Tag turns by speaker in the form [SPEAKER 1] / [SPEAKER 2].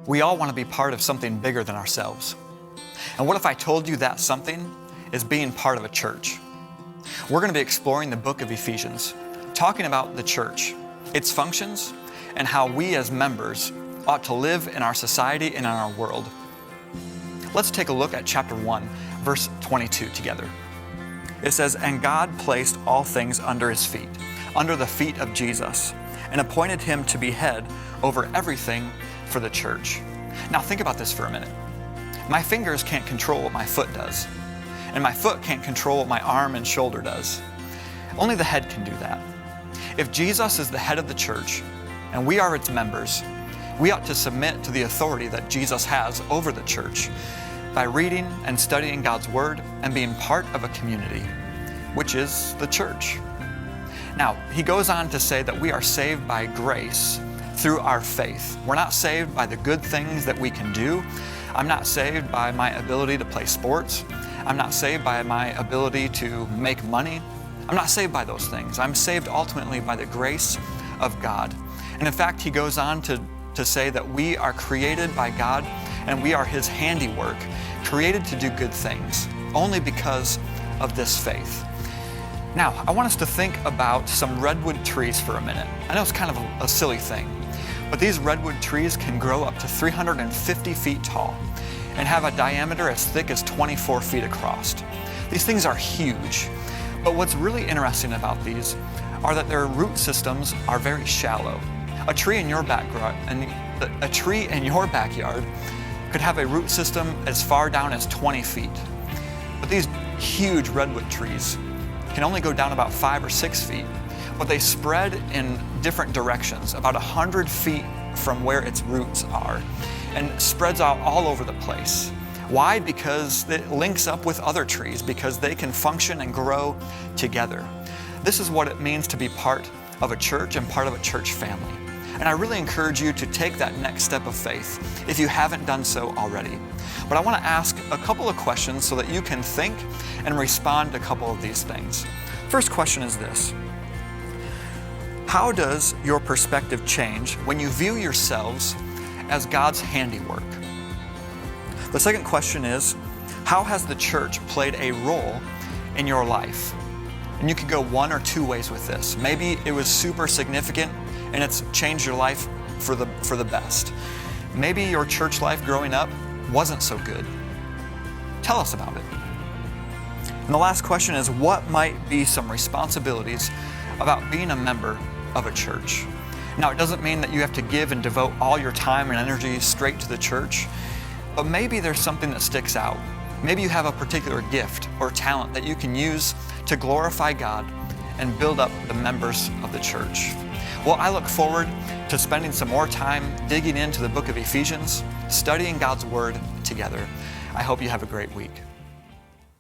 [SPEAKER 1] We all want to be part of something bigger than ourselves. And what if I told you that something is being part of a church? We're going to be exploring the book of Ephesians, talking about the church, its functions, and how we as members ought to live in our society and in our world. Let's take a look at chapter 1, verse 22 together. It says, "And God placed all things under his feet, under the feet of Jesus, and appointed him to be head over everything for the church." Now think about this for a minute. My fingers can't control what my foot does, and my foot can't control what my arm and shoulder does. Only the head can do that. If Jesus is the head of the church, and we are its members, we ought to submit to the authority that Jesus has over the church by reading and studying God's Word and being part of a community, which is the church. Now, he goes on to say that we are saved by grace through our faith. We're not saved by the good things that we can do. I'm not saved by my ability to play sports. I'm not saved by my ability to make money. I'm not saved by those things. I'm saved ultimately by the grace of God. And in fact, he goes on to say that we are created by God and we are his handiwork, created to do good things, only because of this faith. Now, I want us to think about some redwood trees for a minute. I know it's kind of a silly thing, but these redwood trees can grow up to 350 feet tall and have a diameter as thick as 24 feet across. These things are huge, but what's really interesting about these are that their root systems are very shallow. A tree in your backyard could have a root system as far down as 20 feet. But these huge redwood trees can only go down about 5 or 6 feet, but they spread in different directions, about 100 feet from where its roots are, and spreads out all over the place. Why? Because it links up with other trees, because they can function and grow together. This is what it means to be part of a church and part of a church family. And I really encourage you to take that next step of faith if you haven't done so already. But I want to ask a couple of questions so that you can think and respond to a couple of these things. First question is this: how does your perspective change when you view yourselves as God's handiwork? The second question is, how has the church played a role in your life? And you could go one or two ways with this. Maybe it was super significant and it's changed your life for the best. Maybe your church life growing up wasn't so good. Tell us about it. And the last question is, what might be some responsibilities about being a member of a church? Now, it doesn't mean that you have to give and devote all your time and energy straight to the church, but maybe there's something that sticks out. Maybe you have a particular gift or talent that you can use to glorify God and build up the members of the church. Well, I look forward to spending some more time digging into the book of Ephesians, studying God's Word together. I hope you have a great week.